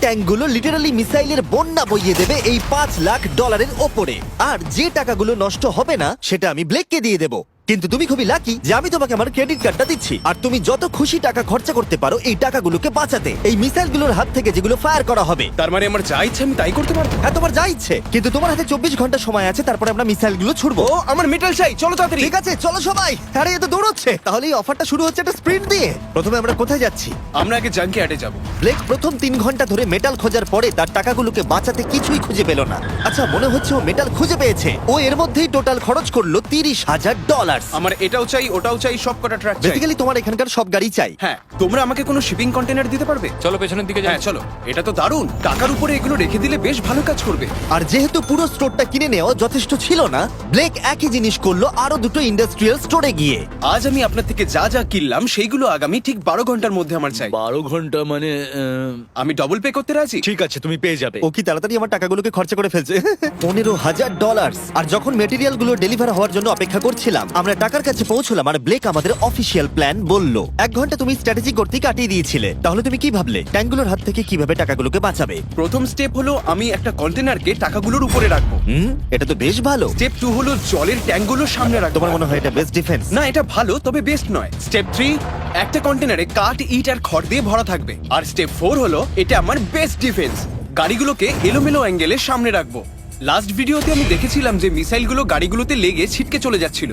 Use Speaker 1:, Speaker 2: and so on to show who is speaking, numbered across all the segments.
Speaker 1: ট্যাঙ্কগুলো literally মিসাইলের বন্যা বইয়ে দেবে এই $5 লাখ ওপরে। আর যে টাকাগুলো নষ্ট হবে না সেটা আমি ব্লেককে দিয়ে দেবো। কিন্তু তুমি খুবই লাকি যে আমি তোমাকে আমার ক্রেডিট কার্ডটা দিচ্ছি, আর তুমি যত খুশি টাকা খরচা করতে পারো এই টাকাগুলোকে বাঁচাতে, এই মিসাইলগুলোর হাত থেকে যেগুলো ফায়ার করা হবে।
Speaker 2: তার মানে আমার যা ইচ্ছে আমি তাই করতে পারবো?
Speaker 1: হ্যাঁ, তোমার যা ইচ্ছে, কিন্তু তোমার হাতে 24 ঘন্টা সময় আছে, তারপরে আমরা মিসাইলগুলো ছুড়বো।
Speaker 2: ও আমার মেটাল চাই, চলো তাড়াতাড়ি।
Speaker 1: ঠিক আছে, চলো সবাই। আরে এ তো দৌড়চ্ছে। তাহলে এই অফারটা শুরু হচ্ছে একটা স্প্রিন্ট দিয়ে। প্রথমে আমরা কোথায় যাচ্ছি?
Speaker 2: আমরা আগে জাঙ্কি অ্যাডে যাব।
Speaker 1: ব্লেক প্রথম 3 ঘন্টা ধরে মেটাল খোঁজার পরে তার টাকাগুলোকে বাঁচাতে কিছুই খুঁজে পেল না। আচ্ছা, মনে হচ্ছে ও মেটাল খুঁজে পেয়েছে। ও এর মধ্যেই টোটাল খরচ করলো $30,000।
Speaker 2: আমার এটাও চাই, ওটাও চাই, সব কটা ট্রাক চাই।
Speaker 1: বেসিক্যালি তোমার এখানকার সব গাড়ি চাই।
Speaker 2: হ্যাঁ, তোমরা আমাকে কোনো শিপিং কন্টেনার দিতে পারবে?
Speaker 3: চলো পেছনের দিকে যাই।
Speaker 2: হ্যাঁ চলো, এটা তো দারুণ। টাকার উপরে এগুলো রেখে দিলে বেশ ভালো কাজ করবে।
Speaker 1: আর যেহেতু পুরো স্টোরটা কিনে নেওয়া যথেষ্ট ছিল না, ব্লেক একই জিনিস করলো আরো দুটো ইন্ডাস্ট্রিয়াল স্টোরে গিয়ে।
Speaker 2: আজ আমি আপনার থেকে যা যা কিনলাম সেইগুলো আগামী ঠিক 12 ঘন্টার মধ্যে আমার চাই।
Speaker 4: 12 ঘন্টা মানে
Speaker 2: আমি ডবল পে করতে রাজি।
Speaker 4: ঠিক আছে, তুমি পেয়ে যাবে।
Speaker 1: ও কি তাড়াতাড়ি আমার টাকাগুলোকে খরচা করে ফেলছে। $15,000। আর যখন মেটেরিয়াল গুলো ডেলিভার হওয়ার জন্য অপেক্ষা করছিলাম, আমরা টাকার কাছে পৌঁছলাম আর ব্লেক আমাদের অফিসিয়াল প্ল্যান বলল। 1 ঘন্টা তুমি স্ট্র্যাটেজি করতে কাটিয়ে দিয়েছিলে, তাহলে তুমি কি ভাবলে ট্যাঙ্কগুলোর হাত থেকে কিভাবে টাকাগুলোকে বাঁচাবে?
Speaker 2: প্রথম স্টেপ হলো আমি একটা কন্টেনারকে টাকাগুলোর উপরে রাখবো।
Speaker 1: এটা তো বেশ ভালো।
Speaker 2: স্টেপ 2 হলো জলের ট্যাঙ্কগুলো সামনে রাখবো।
Speaker 1: তোমার মনে হয় এটা বেস্ট ডিফেন্স?
Speaker 2: না, এটা ভালো তবে বেস্ট নয়। স্টেপ 3, একটা কন্টেনারে কাঠ, ইট আর খড় দিয়ে ভরা থাকবে। আর স্টেপ 4 হলো এটা আমার বেস্ট ডিফেন্স, গাড়িগুলোকে এলোমেলো অ্যাঙ্গেলে সামনে রাখবো। লাস্ট ভিডিওতে আমি দেখেছিলাম যে মিসাইলগুলো গাড়িগুলোতে লেগে ছিটকে চলে যাচ্ছিল।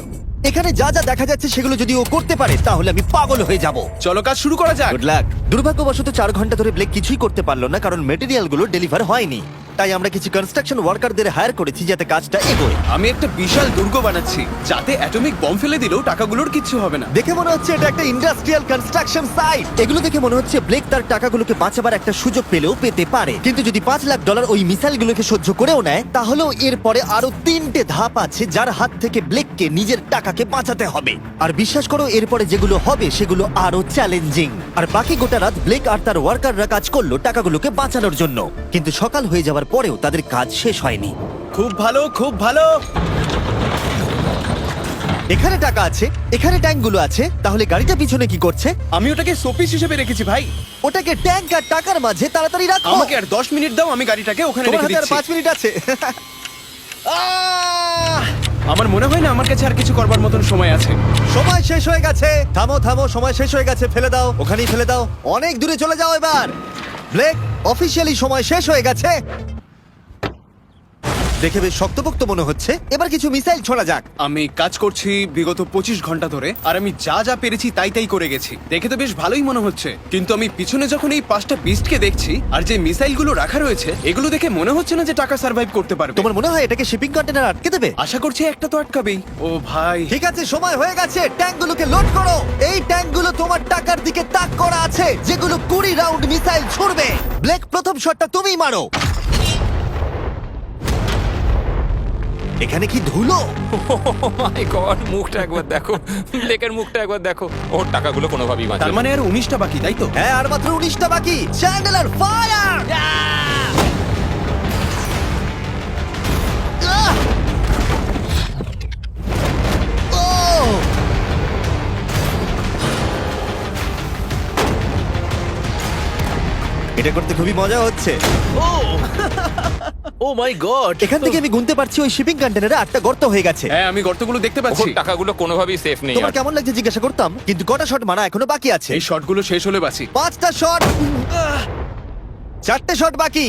Speaker 1: এখানে যা যা দেখা যাচ্ছে সেগুলো যদি ও করতে পারে তাহলে আমি পাগল হয়ে যাব।
Speaker 2: চলো কাজ শুরু করা যাক।
Speaker 1: Good luck. দুর্ভাগ্যবশত 4 ঘন্টা ধরে ব্লেক কিছুই করতে পারলো না, কারণ মেটেরিয়ালগুলো ডেলিভার হয়নি। তাই আমরা কিছু কনস্ট্রাকশন ওয়ার্কারদের হায়ার করেছি যাতে কাজটা এগোয়।
Speaker 2: আমি একটা বিশাল দুর্গ বানাচ্ছি যাতে অ্যাটমিক বম ফেলে দিলেও টাকাগুলোর কিচ্ছু হবে না।
Speaker 1: দেখে মনে হচ্ছে এটা একটা ইন্ডাস্ট্রিয়াল কনস্ট্রাকশন সাইট। এগুলো দেখে মনে হচ্ছে ব্লেক তার টাকাগুলোকে বাঁচাবার একটা সুযোগ পেলেও পেতে পারে, কিন্তু যদি $5 লাখ ওই মিসাইলগুলোকে সহ্য করেও নেয়, তাহলেও এরপরে আরো 3টে ধাপ আছে যার হাত থেকে ব্লেককে নিজের টাকাকে বাঁচাতে হবে। আর বিশ্বাস করো, এরপরে যেগুলো হবে সেগুলো আরো চ্যালেঞ্জিং। আর বাকি গোটা রাত ব্লেক আর তার ওয়ার্কাররা কাজ করলো টাকাগুলোকে বাঁচানোর জন্য, কিন্তু সকাল হয়ে যাওয়ার পরেও তাদের কাজ শেষ হয়নি।
Speaker 2: খুব ভালো, খুব ভালো।
Speaker 1: এখানে টাকা আছে, এখানে ট্যাঙ্কগুলো আছে, তাহলে গাড়িটা পিছনে কি করছে?
Speaker 2: আমি ওটাকে শোপিস হিসেবে রেখেছি ভাই।
Speaker 1: ওটাকে ট্যাঙ্ক আর টাকার মাঝে তাড়াতাড়ি রাখো।
Speaker 2: আমাকে আর 10 মিনিট দাও, আমি গাড়িটাকে ওখানে
Speaker 1: তোমার
Speaker 2: রেখে
Speaker 1: হাতে আর
Speaker 2: দিচ্ছি।
Speaker 1: 5 মিনিট আছে।
Speaker 2: আমার মনে হয় না আমার কাছে আর কিছু করবার মতন সময় আছে।
Speaker 1: সময় শেষ হয়ে গেছে। থামো থামো, সময় শেষ হয়ে গেছে। ফেলে দাও, ওখানেই ফেলে দাও। অনেক দূরে চলে যাও এবার। ব্লেক, অফিসিয়ালি সময় শেষ হয়ে গেছে। দেখে বেশ শক্তপোক্ত মনে হচ্ছে। এবার কিছু মিসাইল ছোড়া যাক।
Speaker 2: আমি কাজ করছি বিগত 25 ঘন্টা ধরে, আর আমি যা যা পেরেছি তাই তাই করে গেছি। দেখে তো বেশ ভালোই মনে হচ্ছে, কিন্তু আমি পিছনে যখন এই 5টা বিস্টকে দেখছি আর যে মিসাইলগুলো রাখা রয়েছে, এগুলো দেখে মনে হচ্ছে না যে টাকা সার্ভাইভ করতে পারবে।
Speaker 1: তোমার মনে হয় এটাকে শিপিং কন্টেনার আটকে দেবে?
Speaker 2: আশা করছি একটা তো আটকাবেই। ও ভাই,
Speaker 1: ঠিক আছে, সময় হয়ে গেছে। ট্যাঙ্কগুলোকে লোড করো। এই ট্যাঙ্কগুলো তোমার টাকার দিকে তাক করা আছে, যেগুলো 20 রাউন্ড মিসাইল ছুড়বে। ব্লেক, প্রথম শটটা তুমিই মারো। এখানে কি ধুলো?
Speaker 3: মাই গড, মুখটা একবার দেখো, ব্লেকের মুখটা একবার দেখো। ওর টাকাগুলো কোনোভাবেই বাঁচবে
Speaker 2: তার
Speaker 3: না।
Speaker 2: মানে আর 19টা বাকি, তাই তো?
Speaker 1: হ্যাঁ, আর মাত্র 19টা বাকি। Chandler, fire! এটা করতে খুবই মজা হচ্ছে।
Speaker 4: ও মাই গড!
Speaker 1: এখান থেকে আমি গুনতে পারছি ওই শিপিং কন্টেনারে 8টা গর্ত হয়ে গেছে।
Speaker 2: হ্যাঁ, আমি গর্তগুলো দেখতে
Speaker 3: ওর
Speaker 2: পাচ্ছি।
Speaker 3: টাকাগুলো কোনোভাবেই সেফ নেই।
Speaker 1: তোমার
Speaker 3: আর
Speaker 1: কেমন লাগছে জিজ্ঞাসা করতাম, কিন্তু কটা শট মারা এখনো বাকি আছে।
Speaker 2: এই শটগুলো শেষ হলে বাঁচি।
Speaker 1: 5টা শট, 4টে শট বাকি,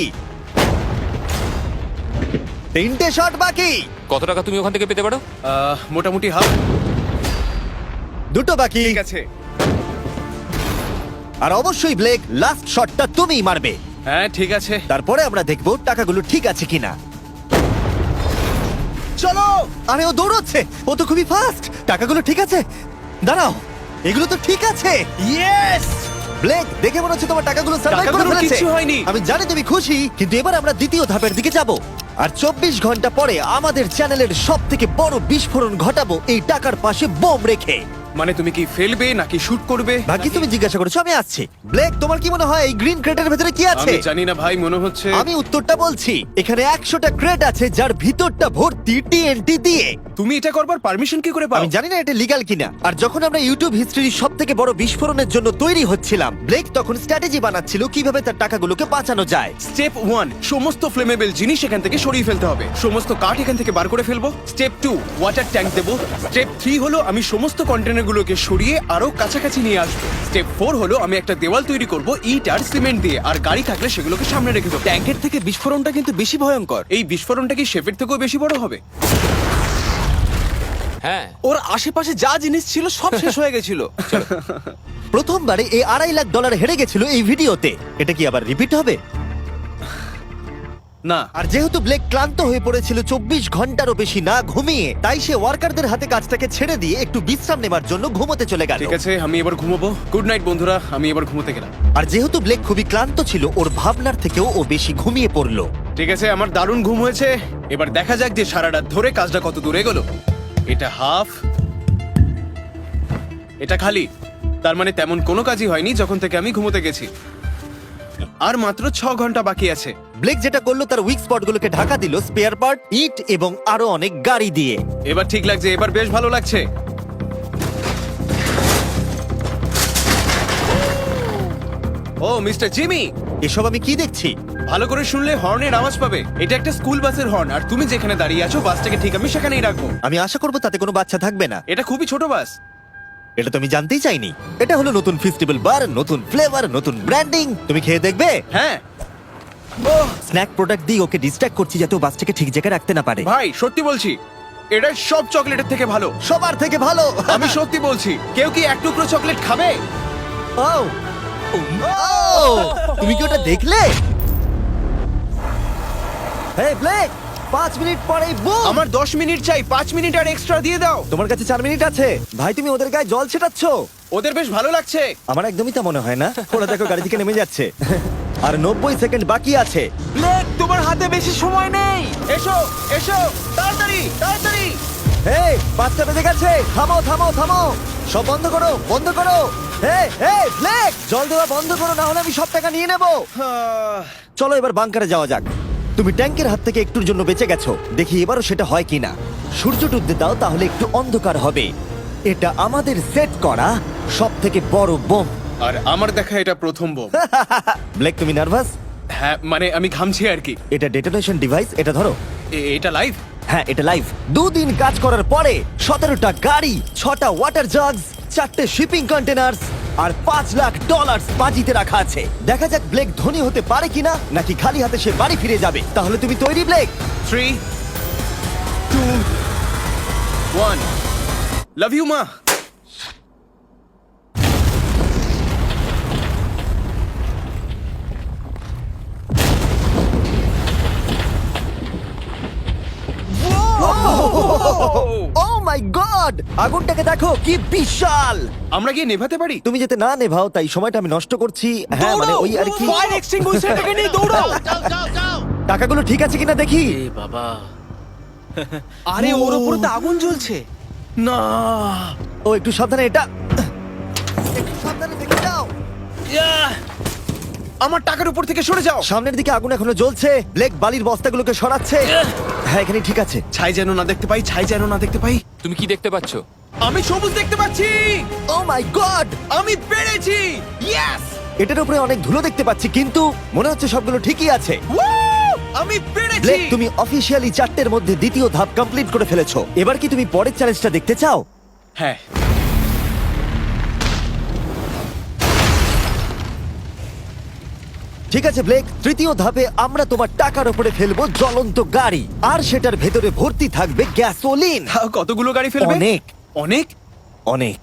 Speaker 1: 3টে শট বাকি,
Speaker 3: কত টাকা তুমি ওখান থেকে পেতে পারো?
Speaker 2: মোটামুটি হাফ।
Speaker 1: 2টো বাকি।
Speaker 2: ঠিক আছে।
Speaker 1: আর অবশ্যই ব্লেক, লাস্ট শটটা তুমিই মারবে।
Speaker 2: হ্যাঁ ঠিক আছে।
Speaker 1: তারপরে আমরা দেখবো টাকাগুলো ঠিক আছে কিনা। চলো। আরে ও দৌড়চ্ছে, ও তো খুবই ফাস্ট। টাকাগুলো ঠিক আছে? দাঁড়াও, এগুলো তো ঠিক আছে।
Speaker 2: ইয়েস!
Speaker 1: ব্লেক, দেখে মনে হচ্ছে তোমার টাকাগুলো সার্ভাইভ করে
Speaker 2: টাকাগুলোর
Speaker 1: ফেলেছে।
Speaker 2: কিচ্ছু হয়নি।
Speaker 1: আমি জানি তুমি খুশি, কিন্তু এবার আমরা দ্বিতীয় ধাপের দিকে যাব। আর 24 ঘন্টা পরে আমাদের চ্যানেলের সবথেকে বড় বিস্ফোরণ ঘটাবো এই টাকার পাশে বোম রেখে।
Speaker 2: মানে তুমি কি ফেলবে নাকি শুট করবে?
Speaker 1: বাকি তুমি জিজ্ঞাসা করেছো, আমি আসছি। ব্লেক, তোমার কি মনে হয় এই গ্রিন ক্রেটের ভেতরে কি আছে?
Speaker 2: আমি জানি না ভাই, মনে হচ্ছে
Speaker 1: আমি উত্তরটা বলছি। এখানে 100টা ক্রেট আছে যার ভিতরটা ভর্তি টিএনটি দিয়ে।
Speaker 2: তুমি এটা করবার পারমিশন কি করে পাও?
Speaker 1: আমি জানি না এটা লিগ্যাল কিনা। আর যখন আমরা ইউটিউব হিস্ট্রির সব থেকে বড় বিস্ফোরণের জন্য তৈরি হচ্ছিলাম, ব্লেক তখন স্ট্র্যাটেজি বানাচ্ছিল কিভাবে তার টাকাগুলোকে বাঁচানো যায়।
Speaker 2: স্টেপ 1, সমস্ত ফ্লেমেবল জিনিস এখান থেকে সরিয়ে ফেলতে হবে। সমস্ত কাঠ এখান থেকে বার করে ফেলবো। স্টেপ 2, ওয়াটার ট্যাঙ্ক দেবো। স্টেপ 3 হলো আমি সমস্ত কন্টেনারগুলোকে সরিয়ে আরো কাছাকাছি নিয়ে আসবো। স্টেপ 4 হলো আমি একটা দেওয়াল তৈরি করব ইট আর সিমেন্ট দিয়ে, আর গাড়ি থাকলে সেগুলোকে সামনে রেখে দেবো।
Speaker 5: ট্যাঙ্কের থেকে বিস্ফোরণটা কিন্তু বেশি ভয়ঙ্কর।
Speaker 2: এই বিস্ফোরণটা কি শেপের থেকেও বেশি বড় হবে?
Speaker 3: হ্যাঁ,
Speaker 5: ওর আশেপাশে যা জিনিস ছিল সব শেষ হয়ে গেছিল।
Speaker 1: প্রথমবারে এই $2.5 লাখ হেরে গেছিল এই ভিডিওতে। এটা কি আবার রিপিট হবে?
Speaker 2: না,
Speaker 1: আর যেহেতু ব্লেক ক্লান্ত হয়ে পড়েছিল 24 ঘন্টারও বেশি না ঘুমিয়ে, তাই সে ওয়ার্কারদের হাতে কাজটাকে ছেড়ে দিয়ে একটু বিশ্রাম নেবার জন্য ঘুমোতে চলে গেল।
Speaker 2: ঠিক আছে, আমি এবার ঘুমোবো। গুড নাইট বন্ধুরা, আমি এবার ঘুমোতে গেলাম।
Speaker 1: আর যেহেতু ব্লেক খুবই ক্লান্ত ছিল, ওর ভাবনার থেকেও ও বেশি ঘুমিয়ে পড়লো।
Speaker 2: ঠিক আছে, আমার দারুণ ঘুম হয়েছে। এবার দেখা যাক যে সারা রাত ধরে কাজটা কত দূরে গেল। এটা হাফ, এটা খালি। তার মানে তেমন কোনো কাজই হয়নি যখন থেকে আমি ঘুমোতে গেছি। আর মাত্র 6 ঘন্টা বাকি আছে।
Speaker 1: ব্লেক যেটা করলো তার উইক স্পটগুলোকে ঢাকা দিল স্পেয়ার পার্ট, ইট এবং আরো অনেক গাড়ি দিয়ে।
Speaker 2: এবার ঠিক লাগছে, এবার বেশ ভালো লাগছে। ও মিস্টার জিমি,
Speaker 1: এসব আমি কি দেখছি?
Speaker 2: ভালো করে শুনলে হর্নের আওয়াজ পাবে। এটা একটা স্কুল বাসের হর্ন, আর তুমি যেখানে দাঁড়িয়ে আছো বাসটাকে ঠিক আমি সেখানেই রাখবো।
Speaker 1: আমি আশা করবো তাতে কোনো বাচ্চা থাকবে না।
Speaker 2: এটা খুবই ছোট বাস।
Speaker 1: এটা তো আমি জানতেই চাইনি। এটা হলো নতুন ফেস্টিভ্যাল বার, নতুন ফ্লেভার, নতুন ব্র্যান্ডিং। তুমি খেয়ে দেখবে?
Speaker 2: হ্যাঁ
Speaker 1: স্ন্যাক প্রোডাক্ট দিয়ে ওকে ডিস্ট্র্যাক্ট করছি যাতে ও বাসটাকে ঠিক জায়গায় রাখতে না পারে।
Speaker 2: ভাই, সত্যি বলছি, এটা সব চকলেটের থেকে ভালো।
Speaker 1: সবার থেকে ভালো।
Speaker 2: আমি সত্যি বলছি। কেউ কি এক টুকরো চকলেট খাবে?
Speaker 1: ও তুমি কি ওটা দেখলে? হে ব্লেক, 5 মিনিট পরেই বুম।
Speaker 2: আমার 10 মিনিট চাই, 5 মিনিট আর এক্সট্রা দিয়ে দাও।
Speaker 1: তোমার কাছে 4 মিনিট আছে। ভাই তুমি ওদের গায়ে জল ছেটাচ্ছ।
Speaker 2: ওদের বেশ ভালো লাগছে।
Speaker 1: আমার একদমই তা মনে হয় না। ওরা দেখো গাড়ি থেকে নেমে যাচ্ছে। আর 90 সেকেন্ড বাকি আছে।
Speaker 5: ব্লেক, তোমার হাতে বেশি সময় নেই।
Speaker 2: এসো এসো, তাড়াতাড়ি তাড়াতাড়ি।
Speaker 1: হে, 5টা বেজে গেছে। থামো থামো থামো, সব বন্ধ করো, বন্ধ করো। হে হে ব্লেক, জল দেওয়া বন্ধ করো, না হলে আমি সব টাকা নিয়ে নেব। চলো এবার বাংকারে যাওয়া যাক। তুমি ট্যাঙ্কের হাত থেকে একটুর জন্য বেঁচে গেছো। দেখি এবারও সেটা হয় কিনা। সূর্য ডুবতে দাও, তাহলে একটু অন্ধকার হবে। এটা আমাদের সেট করা সব থেকে বড় বোম।
Speaker 2: আর আমার দেখা এটা প্রথম বোম।
Speaker 1: ব্লেক তুমি নার্ভাস?
Speaker 2: হ্যাঁ, মানে আমি ঘামছি আর কি।
Speaker 1: এটা ডেটোনেশন ডিভাইস, এটা ধরো।
Speaker 2: এটা লাইভ?
Speaker 1: হ্যাঁ, এটা লাইভ। 2 দিন কাজ করার পরে 17টা গাড়ি, 6টা ওয়াটার জাগস, 4টে শিপিং কন্টেনার্স আর $5 লাখ বাজিতে রাখা আছে। দেখা যাক ব্লেক ধনী হতে পারে কিনা, নাকি খালি হাতে সে বাড়ি ফিরে যাবে। তাহলে তুমি তৈরি ব্লেক?
Speaker 2: 3, 2, 1। লাভ ইউ মা।
Speaker 1: ও মাই গড, আগুনটাকে দেখো কি বিশাল।
Speaker 2: আমরা গিয়ে নেভাতে পারি?
Speaker 1: তুমি যেতে না নেভাও, তাই সময়টা আমি নষ্ট করছি। হ্যাঁ মানে ওই আর কি।
Speaker 5: ফায়ার এক্সটিংগুইশারটাকে নিয়ে দৌড়াও।
Speaker 1: টাকাগুলো ঠিক আছে কিনা দেখি।
Speaker 4: বাবা,
Speaker 5: আরে ওর উপরে তো আগুন জ্বলছে।
Speaker 4: না।
Speaker 1: ও একটু সাবধানে, এটা একটু সাবধানে দেখে যাও।
Speaker 2: আমার টাকার উপর থেকে সরে যাও।
Speaker 1: সামনের দিকে আগুন এখনো জ্বলছে। ব্লেক বালির বস্তাগুলোকে সরাচ্ছে। হ্যাঁ এখানে ঠিক আছে।
Speaker 2: ছাই যেন না দেখতে পাই, ছাই যেন না দেখতে পাই।
Speaker 3: তুমি কি দেখতে পাচ্ছ?
Speaker 2: আমি সবুজ দেখতে পাচ্ছি।
Speaker 1: ও মাই গড,
Speaker 2: আমি পেরেছি। ইয়েস!
Speaker 1: এটার উপরে অনেক ধুলো দেখতে পাচ্ছি, কিন্তু মনে হচ্ছে সবগুলো ঠিকই আছে।
Speaker 2: আমি পেরেছি।
Speaker 1: ব্লেক তুমি অফিসিয়ালি 4টের মধ্যে দ্বিতীয় ধাপ কমপ্লিট করে ফেলেছো। এবার কি তুমি পরের চ্যালেঞ্জটা দেখতে চাও?
Speaker 2: হ্যাঁ।
Speaker 1: ঠিক আছে ব্লেক, তৃতীয় ধাপে আমরা তোমার টাকার উপরে ফেলবো জ্বলন্ত গাড়ি, আর সেটার ভেতরে ভর্তি থাকবে গ্যাসোলিন।
Speaker 2: তাও কতগুলো গাড়ি ফেলবে?
Speaker 1: অনেক
Speaker 2: অনেক।
Speaker 1: অনেক।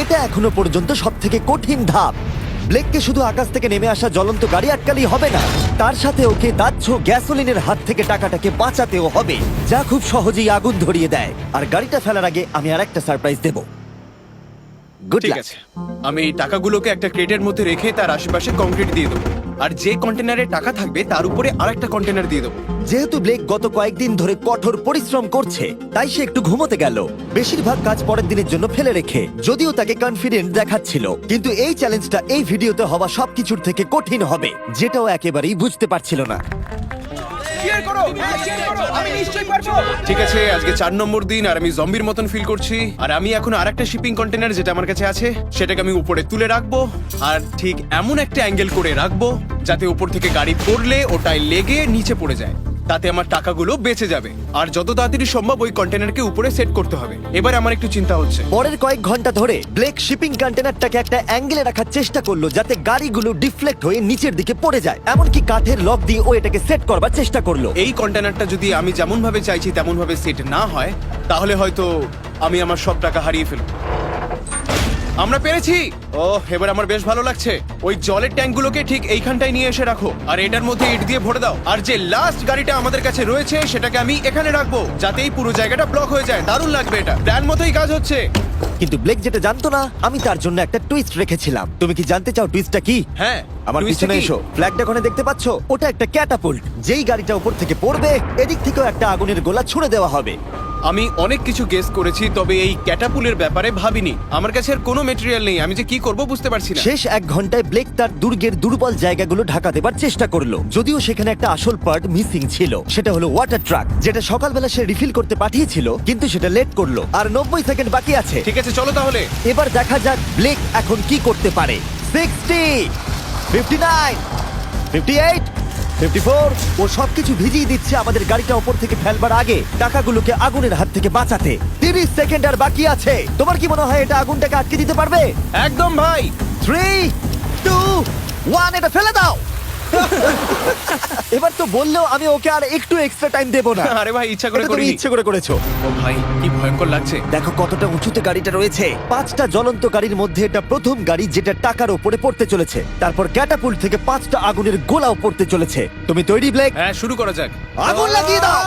Speaker 1: এটা এখনো পর্যন্ত সব থেকে কঠিন ধাপ। ব্লেককে শুধু আকাশ থেকে নেমে আসা জ্বলন্ত গাড়ি আটকালেই হবে না, তার সাথে ওকে দাহ্য গ্যাসোলিনের হাত থেকে টাকাটাকে বাঁচাতেও হবে, যা খুব সহজেই আগুন ধরিয়ে দেয়। আর গাড়িটা ফেলার আগে আমি আরেকটা সারপ্রাইজ দেব। গুড
Speaker 2: ঠিক
Speaker 1: লাক।
Speaker 2: আছে, আমি এই টাকাগুলোকে একটা ক্রেটের মধ্যে রেখে তার আশেপাশে কংক্রিট দিয়ে দেবো, আর যে কন্টেনারে টাকা থাকবে তার উপরে আরেকটা কন্টেনার দিয়ে দেবো।
Speaker 1: যেহেতু ব্লেক গত কয়েকদিন ধরে কঠোর পরিশ্রম করছে, তাই সে একটু ঘুমোতে গেল, বেশিরভাগ কাজ পরের দিনের জন্য ফেলে রেখে। যদিও তাকে কনফিডেন্ট দেখাচ্ছিল, কিন্তু এই চ্যালেঞ্জটা এই ভিডিওতে হওয়া সবকিছুর থেকে কঠিন হবে, যেটাও একেবারেই বুঝতে পারছিল না।
Speaker 2: ঠিক আছে, আজকে 4 নম্বর দিন আর আমি জম্বির মতন ফিল করছি। আর আমি এখন আরেকটা শিপিং কন্টেনার যেটা আমার কাছে আছে সেটাকে আমি উপরে তুলে রাখবো আর ঠিক এমন একটা অ্যাঙ্গেল করে রাখবো যাতে উপর থেকে গাড়ি পড়লে ওটায় লেগে নিচে পড়ে যায়, তাতে আমার টাকাগুলো বেঁচে যাবে। আর যত তাড়াতাড়ি সম্ভব ওই কন্টেনারকে উপরে সেট করতে হবে। এবার আমার একটু চিন্তা হচ্ছে।
Speaker 1: পরের কয়েক ঘন্টা ধরে ব্লেক শিপিং কন্টেনারটাকে একটা অ্যাঙ্গেলে রাখার চেষ্টা করলো যাতে গাড়িগুলো ডিফ্লেক্ট হয়ে নিচের দিকে পড়ে যায়। এমনকি কাঠের লক দিয়ে ও এটাকে সেট করবার চেষ্টা করলো।
Speaker 2: এই কন্টেনারটা যদি আমি যেমন ভাবে চাইছি তেমন ভাবে সেট না হয় তাহলে হয়তো আমি আমার সব টাকা হারিয়ে ফেলব। আমরা পেরেছি। ও, এবার আমার বেশ ভালো লাগছে। ওই জলের ট্যাঙ্কগুলোকে ঠিক এইখানটায় নিয়ে এসে রাখো আর এটার মধ্যে ইট দিয়ে ভরে দাও। আর যে লাস্ট গাড়িটা আমাদের কাছে রয়েছে সেটাকে আমি এখানে রাখবো যাতে এই পুরো জায়গাটা ব্লক হয়ে যায়। দারুণ লাগবে, এটা প্ল্যান মতোই কাজ হচ্ছে।
Speaker 1: কিন্তু ব্লেক যেটা জানতো না, আমি তার জন্য একটা টুইস্ট রেখেছিলাম। তুমি কি জানতে চাও টুইস্টটা কি?
Speaker 2: হ্যাঁ,
Speaker 1: আমার
Speaker 2: twist টা
Speaker 1: পিছনে
Speaker 2: কি?
Speaker 1: এসো। ফ্ল্যাগটা ওখানে দেখতে পাচ্ছ? ওটা একটা ক্যাটাপুল্ট। যেই গাড়িটা উপর থেকে পড়বে এদিক থেকেও একটা আগুনের গোলা ছুড়ে দেওয়া হবে।
Speaker 2: আমি অনেক কিছু গেস করেছি, তবে এই ক্যাটাপুলের ব্যাপারে ভাবিনি। আমার কাছে আর কোনো মেটেরিয়াল নেই, আমি যে কি করব বুঝতে পারছি না।
Speaker 1: শেষ 1 ঘন্টায় ব্লেক তার দুর্গের দুর্বল জায়গাগুলো ঢাকা দেবার চেষ্টা করলো, যদিও সেখানে একটা আসল পার্ট মিসিং ছিল। সেটা হলো ওয়াটার ট্রাক, যেটা সকালবেলা সে রিফিল করতে পাঠিয়েছিল, কিন্তু সেটা লেট করলো। আর 90 সেকেন্ড বাকি আছে।
Speaker 2: ঠিক আছে, চলো তাহলে।
Speaker 1: এবার দেখা যাক ব্লেক এখন কি করতে পারে। 60, 59, 58, 54। ও সবকিছু ভিজিয়ে দিচ্ছে আমাদের গাড়িটা ওপর থেকে ফেলবার আগে টাকাগুলোকে আগুনের হাত থেকে বাঁচাতে। 30 সেকেন্ড আর বাকি আছে। তোমার কি মনে হয় এটা আগুনটাকে আটকে দিতে পারবে?
Speaker 2: একদম ভাই।
Speaker 1: 3, 2, 1, এটা ফেলে দাও। এবার তো বললেও আমি ওকে আর একটু এক্সট্রা টাইম দেবো না।
Speaker 2: আরে ভাই, ইচ্ছা করে
Speaker 1: এটা তুমি
Speaker 2: করিনি।
Speaker 1: ইচ্ছে করে করেছো।
Speaker 2: ও ভাই, কি ভয়ঙ্কর লাগছে।
Speaker 1: দেখো কতটা উঁচুতে গাড়িটা রয়েছে। 5টা জ্বলন্ত গাড়ির মধ্যে এটা প্রথম গাড়ি যেটা টাকার উপরে পড়তে চলেছে। তারপর ক্যাটাপুল্ট থেকে 5টা আগুনের গোলাও পড়তে চলেছে। তুমি তৈরি ব্লেক?
Speaker 2: হ্যাঁ, শুরু করা যাক।
Speaker 1: আগুন লাগিয়ে দাও।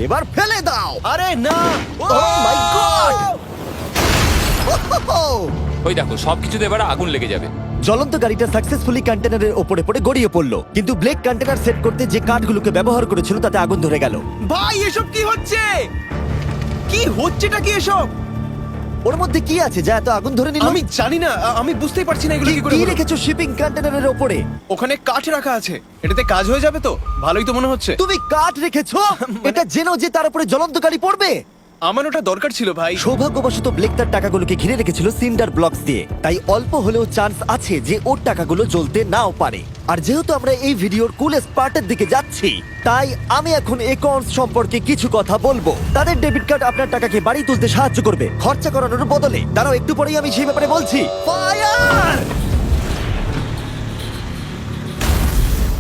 Speaker 1: এবার ফেলে দাও।
Speaker 2: আরে না।
Speaker 1: ও মাই গড!
Speaker 3: ওই দেখো সবকিছুতে এবার আগুন লেগে যাবে।
Speaker 1: জ্বলন্ত গাড়িটা সাকসেসফুলি কন্টেনারের ওপরে পড়ে গড়িয়ে পড়লো, কিন্তু ব্লেক কন্টেনার সেট করতে যে কাঠগুলোকে ব্যবহার করেছিল তাতে আগুন ধরে গেল।
Speaker 2: ভাই, এসব কি হচ্ছে? কি হচ্ছেটা কি এসব?
Speaker 1: ওর মধ্যে কি আছে যা এত আগুন ধরে নিল?
Speaker 2: আমি জানি না, আমি বুঝতেই পারছি না এগুলো কি করে
Speaker 1: কি
Speaker 2: হলো।
Speaker 1: রেখেছো শিপিং কন্টেনারের ওপরে?
Speaker 2: ওখানে কাঠ রাখা আছে, এটাতে কাজ হয়ে যাবে তো? ভালোই তো মনে হচ্ছে।
Speaker 1: তুমি কাঠ রেখেছো? এটা জেনো যে তার উপরে জ্বলন্ত গাড়ি পড়বে।
Speaker 2: আমার ওটা দরকার ছিল ভাই।
Speaker 1: সৌভাগ্যবশত ব্লেক তার টাকাগুলোকে ঘিরে রেখেছিল সিন্ডার ব্লকস দিয়ে, তাই অল্প হলেও চান্স আছে যে ওর টাকাগুলো জ্বলতে নাও পারে। আর যেহেতু আমরা এই ভিডিওর কুলেস্ট পার্টের দিকে যাচ্ছি, তাই আমি এখন একর্নস সম্পর্কে কিছু কথা বলবো। তাদের ডেবিট কার্ড আপনার টাকাকে বাড়ি তুলতে সাহায্য করবে খরচা করানোর বদলে। দাঁড়াও, একটু পরেই আমি সেই ব্যাপারে বলছি। ফায়ার!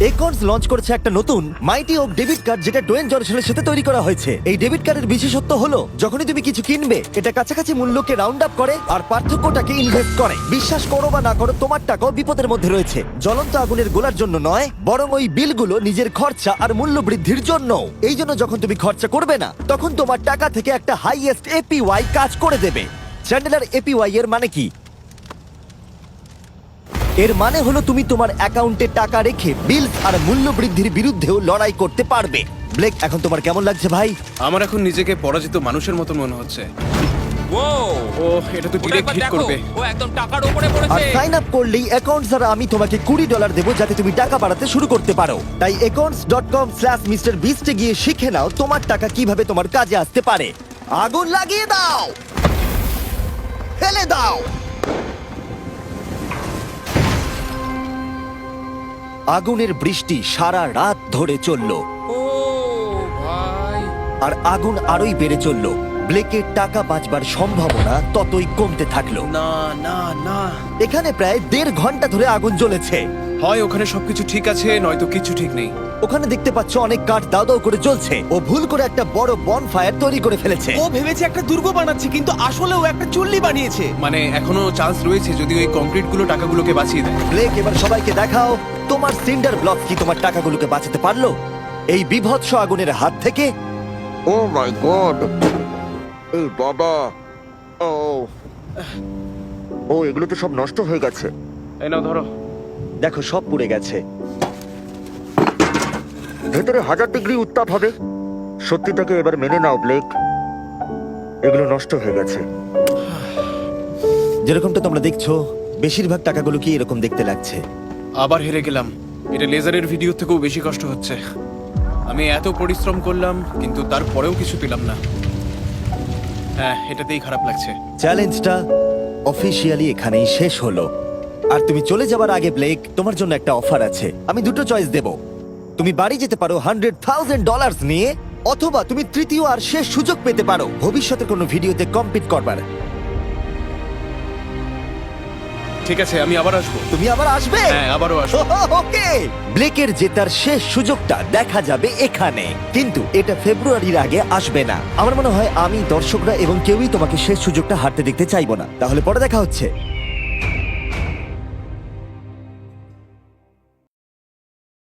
Speaker 1: একর্নস লঞ্চ করেছে একটা নতুন মাইটি ওক ডেবিট কার্ড, যেটা ডোয়েন জনসনের সাথে তৈরি করা হয়েছে। এই ডেবিট কার্ডের বিশেষত্ব হলো যখনই তুমি কিছু কিনবে এটা কাছাকাছি মূল্যকে রাউন্ড আপ করে আর পার্থক্যটাকে ইনভেস্ট করে। বিশ্বাস করো বা না করো, তোমার টাকাও বিপদের মধ্যে রয়েছে। জ্বলন্ত আগুনের গোলার জন্য নয়, বরং ওই বিলগুলো নিজের খরচা আর মূল্য বৃদ্ধির জন্য। এই জন্য যখন তুমি খরচা করবে না, তখন তোমার টাকা থেকে একটা হাইয়েস্ট এপিওয়াই কাজ করে দেবে। চ্যান্ডেলার, এপিওয়াই এর মানে কি? এর মানে হলো তুমি তোমার অ্যাকাউন্টে টাকা রেখে বিল আর মূল্য বৃদ্ধির বিরুদ্ধেও লড়াই করতে পারবে। ব্লেক, এখন তোমার কেমন লাগছে ভাই?
Speaker 2: আমার এখন নিজেকে পরাজিত মানুষের মতো মনে হচ্ছে।
Speaker 3: ও
Speaker 2: ও, এটা তো ডিরেক্ট হিট করবে।
Speaker 3: ও একদম টাকার উপরে
Speaker 1: আর
Speaker 3: পড়েছে।
Speaker 1: সাইন আপ করলেই অ্যাকাউন্টস আর আমি তোমাকে $20 দেবো যাতে তুমি টাকা বাড়াতে শুরু করতে পারো। তাই accounts.com/MrBeast এ গিয়ে শিখে নাও তোমার টাকা কিভাবে তোমার কাজে আসতে পারে। আগুন লাগিয়ে দাও, ফেলে দাও। আগুনের বৃষ্টি সারা রাত ধরে চলল
Speaker 3: ও ভাই,
Speaker 1: আর আগুন আরোই বেড়ে চলল। ব্লেকের টাকা বাঁচবার সম্ভাবনা ততই কমতে থাকলো।
Speaker 2: না না না,
Speaker 1: এখানে প্রায় 1.5 ঘন্টা ধরে আগুন জ্বলেছে।
Speaker 2: হয় ওখানে সবকিছু ঠিক আছে, নয়তো কিছু ঠিক নেই।
Speaker 1: ওখানে দেখতে পাচ্ছ অনেক কাঠ দাও দাও করে জ্বলছে। ও ভুল করে একটা বড় বনফায়ার তৈরি করে ফেলেছে।
Speaker 5: ও ভেবেছে একটা দুর্গ বানাচ্ছে, কিন্তু আসলে ও একটা চুল্লি বানিয়েছে।
Speaker 2: মানে এখনো চান্স রয়েছে যদি ওই কংক্রিট গুলো টাকাগুলোকে বাঁচিয়ে দেয়।
Speaker 1: ব্লেক, এবার সবাইকে দেখাও তোমার সিন্ডার ব্লক কি তোমার টাকাগুলোকে বাঁচাতে পারলো এই বিভৎস আগুনের হাত থেকে।
Speaker 6: ও মাই গড! এই বাবা! ও ও, এগুলো তো সব নষ্ট হয়ে গেছে।
Speaker 2: এই নাও ধরো।
Speaker 1: দেখো সব পুড়ে গেছে।
Speaker 6: ভেতরে 1000 ডিগ্রি উত্তাপ হবে। সত্যিটাকে এবার মেনে নাও ব্লেক, এগুলো নষ্ট হয়ে গেছে।
Speaker 1: যেরকমটা তোমরা দেখছো, বেশিরভাগ টাকাগুলো কি এরকম দেখতে লাগছে।
Speaker 2: আবার হেরে গেলাম। এটা লেজারের ভিডিও থেকেও বেশি কষ্ট হচ্ছে। আমি এত পরিশ্রম করলাম কিন্তু তারপরেও কিছু পেলাম না। হ্যাঁ, এটাতেই খারাপ লাগছে।
Speaker 1: চ্যালেঞ্জটা অফিসিয়ালি এখানেই শেষ হলো। আর তুমি চলে যাবার আগে ব্লেক, তোমার জন্য একটা অফার আছে। আমি দুটো চয়েস দেব। তুমি বাড়ি যেতে পারো $100,000 নিয়ে, অথবা তুমি তৃতীয় আর শেষ সুযোগ পেতে পারো ভবিষ্যতে কোনো ভিডিওতে কম্পিট করবার।
Speaker 2: ঠিক আছে, আমি আবার আসবো।
Speaker 1: তুমি আবার আসবে?
Speaker 2: হ্যাঁ, আবারও আসবো।
Speaker 1: ওকে, ব্লেকের জেতার শেষ সুযোগটা দেখা যাবে এখানে, কিন্তু এটা ফেব্রুয়ারির আগে আসবে না। আমার মনে হয় আমি, দর্শকরা এবং কেউই তোমাকে শেষ সুযোগটা হারতে দেখতে চাইবো না। তাহলে পরে দেখা হচ্ছে।